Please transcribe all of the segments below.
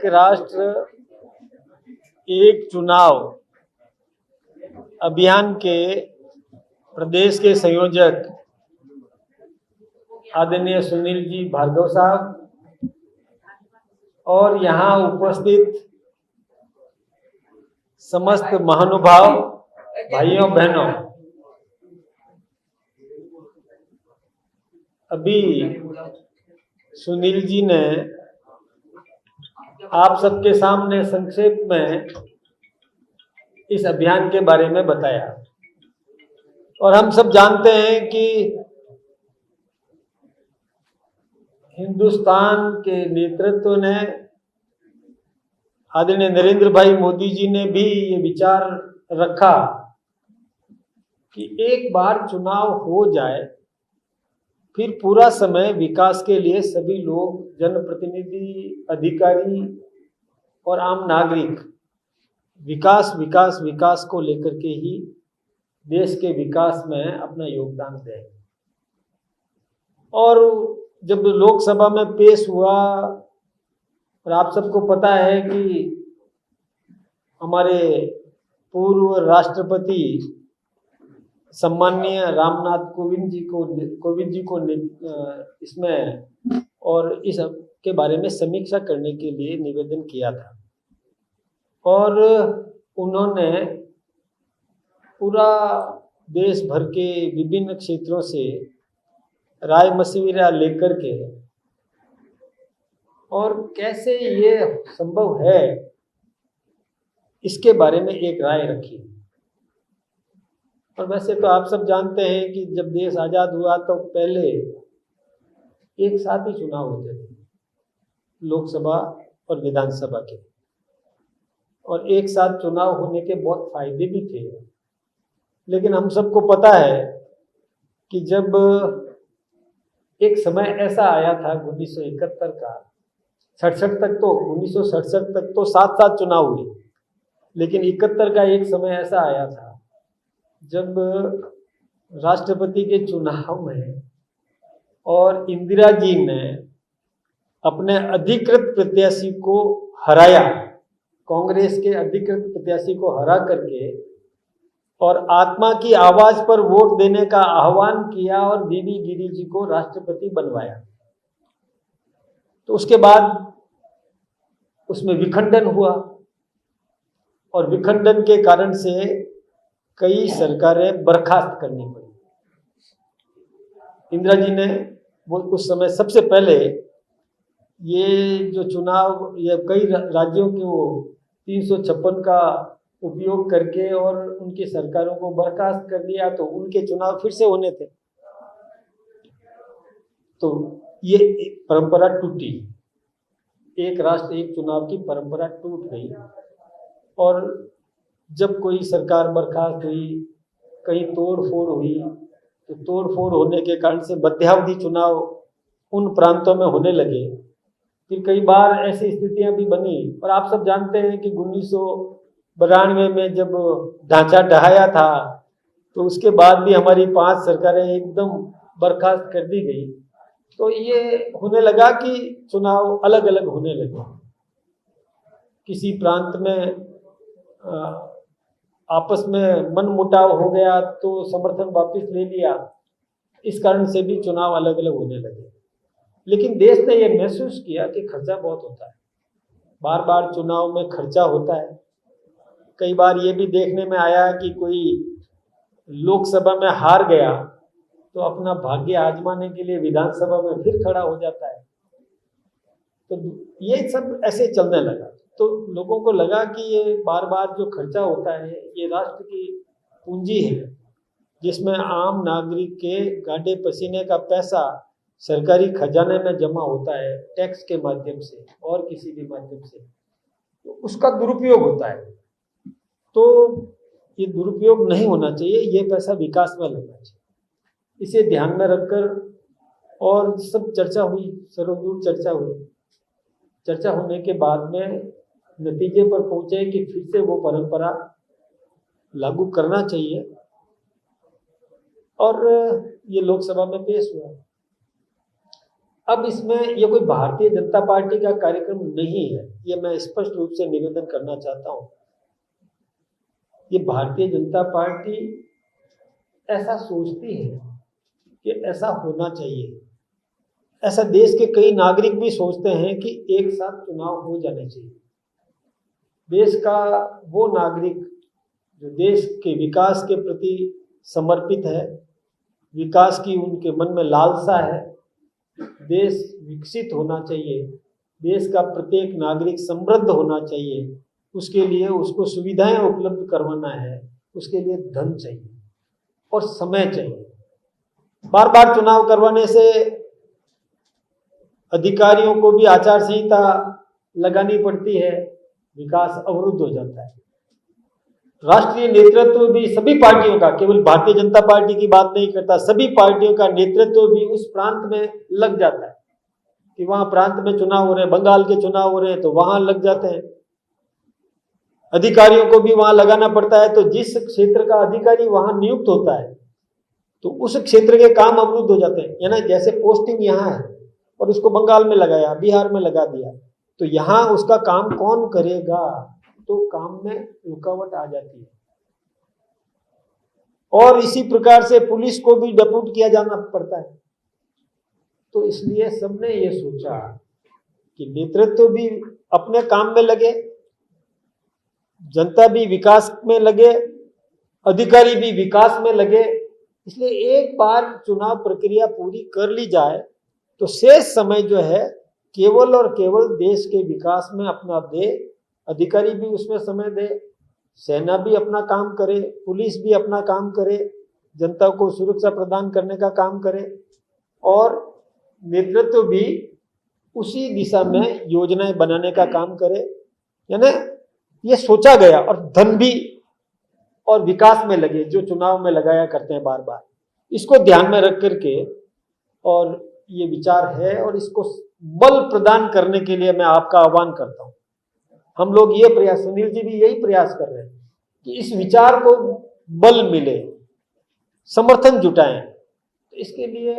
एक राष्ट्र एक चुनाव अभियान के प्रदेश के संयोजक आदरणीय सुनील जी भार्गव साहब और यहाँ उपस्थित समस्त महानुभाव भाइयों बहनों, अभी सुनील जी ने आप सबके सामने संक्षेप में इस अभियान के बारे में बताया और हम सब जानते हैं कि हिंदुस्तान के नेतृत्व ने आदरणीय नरेंद्र भाई मोदी जी ने भी ये विचार रखा कि एक बार चुनाव हो जाए फिर पूरा समय विकास के लिए सभी लोग, जनप्रतिनिधि, अधिकारी और आम नागरिक विकास विकास विकास को लेकर के ही देश के विकास में अपना योगदान दें। और जब लोकसभा में पेश हुआ और आप सबको पता है कि हमारे पूर्व राष्ट्रपति सम्माननीय रामनाथ कोविंद जी को इसमें और इस के बारे में समीक्षा करने के लिए निवेदन किया था और उन्होंने पूरा देश भर के विभिन्न क्षेत्रों से राय मशविरा लेकर के और कैसे ये संभव है इसके बारे में एक राय रखी। और वैसे तो आप सब जानते हैं कि जब देश आज़ाद हुआ तो पहले एक साथ ही चुनाव होते थे, लोकसभा और विधानसभा के, और एक साथ चुनाव होने के बहुत फायदे भी थे। लेकिन हम सबको पता है कि जब एक समय ऐसा आया था 1971 का, 1967 तक तो साथ साथ चुनाव हुए, लेकिन 71 का एक समय ऐसा आया था जब राष्ट्रपति के चुनाव में और इंदिरा जी ने अपने अधिकृत प्रत्याशी को हराया, कांग्रेस के अधिकृत प्रत्याशी को हरा करके और आत्मा की आवाज पर वोट देने का आह्वान किया और बीबी गिरी जी को राष्ट्रपति बनवाया। तो उसके बाद उसमें विखंडन हुआ और विखंडन के कारण से कई सरकारें बर्खास्त करनी पड़ी। इंदिरा जी ने वो उस समय सबसे पहले ये जो चुनाव या कई राज्यों के वो 356 का उपयोग करके और उनकी सरकारों को बर्खास्त कर दिया, तो उनके चुनाव फिर से होने थे। तो ये परंपरा टूटी, एक राष्ट्र एक चुनाव की परंपरा टूट गई। और जब कोई सरकार बर्खास्त हुई, कहीं तोड़ फोड़ हुई, तो तोड़ फोड़ होने के कारण से मध्यावधि चुनाव उन प्रांतों में होने लगे। फिर कई बार ऐसी स्थितियां भी बनी और आप सब जानते हैं कि 1992 में जब ढांचा ढहाया था तो उसके बाद भी हमारी 5 सरकारें एकदम बर्खास्त कर दी गई। तो ये होने लगा कि चुनाव अलग अलग होने लगे। किसी प्रांत में आपस में मन मुटाव हो गया तो समर्थन वापस ले लिया, इस कारण से भी चुनाव अलग अलग होने लगे। लेकिन देश ने यह महसूस किया कि खर्चा बहुत होता है, बार बार चुनाव में खर्चा होता है। कई बार ये भी देखने में आया कि कोई लोकसभा में हार गया तो अपना भाग्य आजमाने के लिए विधानसभा में फिर खड़ा हो जाता है। तो ये सब ऐसे चलने लगा। तो लोगों को लगा कि ये बार बार जो खर्चा होता है ये राष्ट्र की पूंजी है, जिसमें आम नागरिक के गाढ़े पसीने का पैसा सरकारी खजाने में जमा होता है, टैक्स के माध्यम से और किसी भी माध्यम से, तो उसका दुरुपयोग होता है। तो ये दुरुपयोग नहीं होना चाहिए, ये पैसा विकास में लगना चाहिए। इसे ध्यान में रखकर और सब चर्चा हुई, सर्वदूर चर्चा हुई। चर्चा होने के बाद में नतीजे पर पहुंचे कि फिर से वो परंपरा लागू करना चाहिए और ये लोकसभा में पेश हुआ। अब इसमें ये कोई भारतीय जनता पार्टी का कार्यक्रम नहीं है, ये मैं स्पष्ट रूप से निवेदन करना चाहता हूँ। ये भारतीय जनता पार्टी ऐसा सोचती है कि ऐसा होना चाहिए, ऐसा देश के कई नागरिक भी सोचते हैं कि एक साथ चुनाव हो जाने चाहिए। देश का वो नागरिक जो देश के विकास के प्रति समर्पित है, विकास की उनके मन में लालसा है, देश विकसित होना चाहिए, देश का प्रत्येक नागरिक समृद्ध होना चाहिए, उसके लिए उसको सुविधाएं उपलब्ध करवाना है, उसके लिए धन चाहिए और समय चाहिए। बार बार चुनाव करवाने से अधिकारियों को भी आचार संहिता लगानी पड़ती है, विकास अवरुद्ध हो जाता है। राष्ट्रीय नेतृत्व भी सभी पार्टियों का, केवल भारतीय जनता पार्टी की बात नहीं करता, सभी पार्टियों का नेतृत्व भी उस प्रांत में लग जाता है कि वहां प्रांत में चुनाव हो रहे हैं, बंगाल के चुनाव हो रहे हैं तो वहां लग जाते हैं। अधिकारियों को भी वहां लगाना पड़ता है, तो जिस क्षेत्र का अधिकारी वहां नियुक्त होता है तो उस क्षेत्र के काम अवरुद्ध हो जाते हैं। यानी जैसे पोस्टिंग यहाँ है और उसको बंगाल में लगाया, बिहार में लगा दिया, तो यहाँ उसका काम कौन करेगा, तो काम में रुकावट आ जाती है। और इसी प्रकार से पुलिस को भी डेप्यूट किया जाना पड़ता है। तो इसलिए सबने ये सोचा कि नेतृत्व भी अपने काम में लगे, जनता भी विकास में लगे, अधिकारी भी विकास में लगे। इसलिए एक बार चुनाव प्रक्रिया पूरी कर ली जाए तो शेष समय जो है केवल और केवल देश के विकास में अपना दे, अधिकारी भी उसमें समय दे, सेना भी अपना काम करे, पुलिस भी अपना काम करे, जनता को सुरक्षा प्रदान करने का काम करे और नेतृत्व भी उसी दिशा में योजनाएं बनाने का काम करे। यानी ये सोचा गया और धन भी और विकास में लगे, जो चुनाव में लगाया करते हैं बार बार, इसको ध्यान में रख करके और ये विचार है और इसको बल प्रदान करने के लिए मैं आपका आह्वान करता हूं। हम लोग ये प्रयास, सुनील जी भी यही प्रयास कर रहे हैं कि इस विचार को बल मिले, समर्थन जुटाएं। तो इसके लिए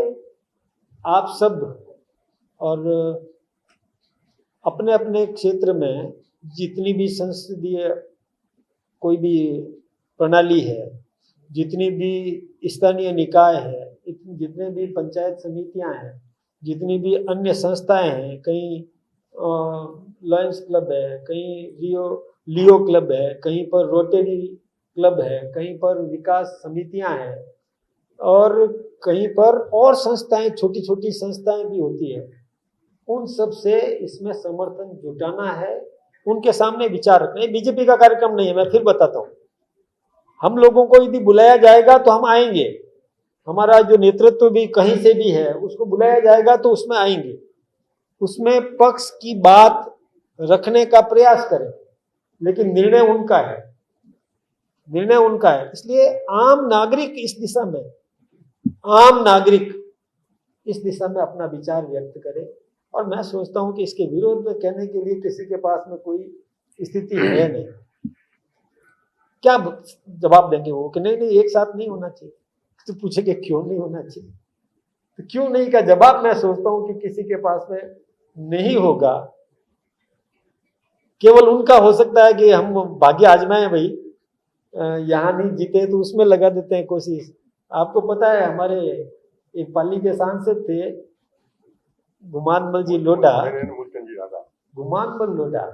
आप सब और अपने अपने क्षेत्र में जितनी भी संसदीय कोई भी प्रणाली है, जितनी भी स्थानीय निकाय है, जितने भी पंचायत समितियां हैं, जितनी भी अन्य संस्थाएं हैं, कहीं लॉयंस क्लब है, कहीं लियो क्लब है, कहीं पर रोटरी क्लब है, कहीं पर विकास समितियां हैं और कहीं पर और संस्थाएं, छोटी छोटी संस्थाएं भी होती है। उन सब से इसमें समर्थन जुटाना है, उनके सामने विचार रखना है। बीजेपी का कार्यक्रम नहीं है, मैं फिर बताता हूँ। हम लोगों को यदि बुलाया जाएगा तो हम आएंगे, हमारा जो नेतृत्व भी कहीं से भी है उसको बुलाया जाएगा तो उसमें आएंगे, उसमें पक्ष की बात रखने का प्रयास करें, लेकिन निर्णय उनका है, निर्णय उनका है। इसलिए आम नागरिक इस दिशा में, आम नागरिक इस दिशा में अपना विचार व्यक्त करे। और मैं सोचता हूं कि इसके विरोध में कहने के लिए किसी के पास में कोई स्थिति है नहीं। क्या जवाब देंगे वो कि नहीं नहीं एक साथ नहीं होना चाहिए, तो पूछेंगे क्यों नहीं होना चाहिए, तो क्यों नहीं का जवाब मैं सोचता हूं कि किसी के पास में नहीं होगा। केवल उनका हो सकता है कि हम भाग्य आजमाएं, भाई यहां नहीं जीते तो उसमें लगा देते हैं कोशिश। आपको पता है हमारे एक पाली के सांसद थे गुमानबल जी लोढ़ा, गुमानबल लोढ़ा,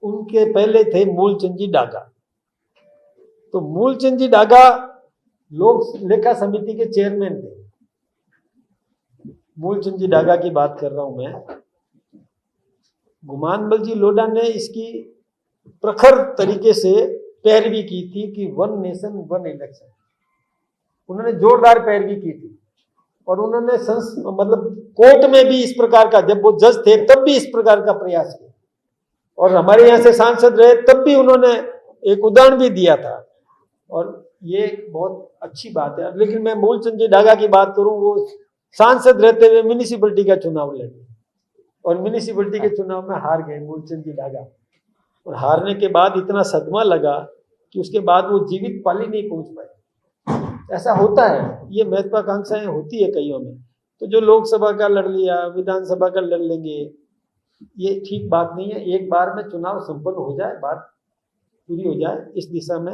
उनके पहले थे मूलचंद जी डागा। तो मूलचंद जी डागा लोक लेखा समिति के चेयरमैन थे। मूलचंद जी डागा की बात कर रहा हूं मैं। गुमानबल जी लोढ़ा ने इसकी प्रखर तरीके से पैरवी की थी कि वन नेशन वन इलेक्शन, उन्होंने जोरदार पैरवी की थी। और उन्होंने मतलब कोर्ट में भी इस प्रकार का, जब वो जज थे तब भी इस प्रकार का प्रयास किया, और हमारे यहाँ से सांसद रहे तब भी उन्होंने एक उदाहरण भी दिया था। और ये बहुत अच्छी बात है। लेकिन मैं मूलचंद जी डागा की बात करूं, वो सांसद रहते हुए म्यूनिसिपैलिटी का चुनाव लड़े और म्यूनिसिपैलिटी के चुनाव में हार गए मूलचंद जी डागा। और हारने के बाद इतना सदमा लगा कि उसके बाद वो जीवित पाली नहीं पहुंच पाए। ऐसा होता है, ये महत्वाकांक्षाएं होती है कईयों में। तो जो लोकसभा का लड़ लिया, विधानसभा का लड़ लेंगे, ये ठीक बात नहीं है। एक बार में चुनाव संपन्न हो जाए, बात पूरी हो जाए, इस दिशा में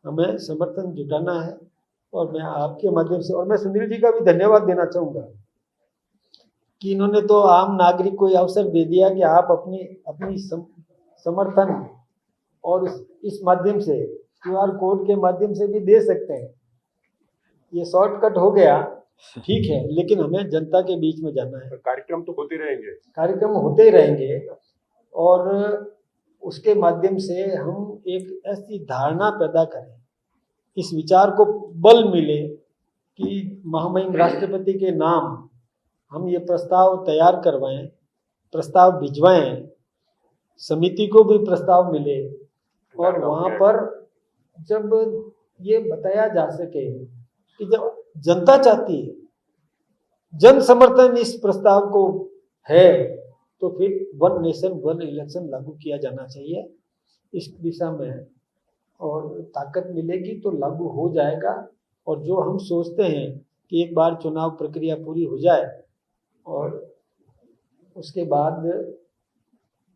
हमें समर्थन जुटाना है। और मैं आपके माध्यम से, और मैं सुनील जी का भी धन्यवाद देना चाहूँगा कि इन्होंने तो आम नागरिक को अवसर दे दिया कि आप अपनी समर्थन और इस माध्यम से QR कोड के माध्यम से भी दे सकते हैं। ये शॉर्टकट हो गया, ठीक है, लेकिन हमें जनता के बीच में जाना है। कार्यक्रम तो होते रहेंगे, कार्यक्रम होते ही रहेंगे, और उसके माध्यम से हम एक ऐसी धारणा पैदा करें, इस विचार को बल मिले कि महामहिम राष्ट्रपति के नाम हम ये प्रस्ताव तैयार करवाएं, प्रस्ताव भिजवाएं, समिति को भी प्रस्ताव मिले, और वहाँ पर जब ये बताया जा सके कि जब जनता चाहती है, जन समर्थन इस प्रस्ताव को है, तो फिर 1 नेशन 1 इलेक्शन लागू किया जाना चाहिए। इस दिशा में और ताकत मिलेगी तो लागू हो जाएगा। और जो हम सोचते हैं कि एक बार चुनाव प्रक्रिया पूरी हो जाए और उसके बाद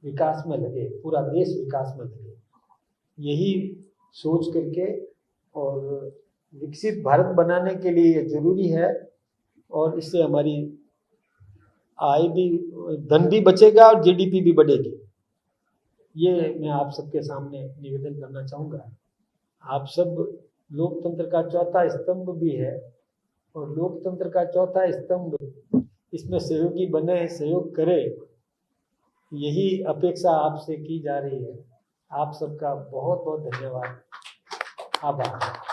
विकास में लगे, पूरा देश विकास में लगे, यही सोच करके और विकसित भारत बनाने के लिए जरूरी है। और इससे हमारी आय भी, धन भी बचेगा और GDP भी बढ़ेगी। ये मैं आप सबके सामने निवेदन करना चाहूँगा। आप सब लोकतंत्र का चौथा स्तंभ भी है, और लोकतंत्र का चौथा स्तंभ, इसमें सहयोगी बने, सहयोग करे, यही अपेक्षा आपसे की जा रही है। आप सबका बहुत बहुत धन्यवाद, आभार।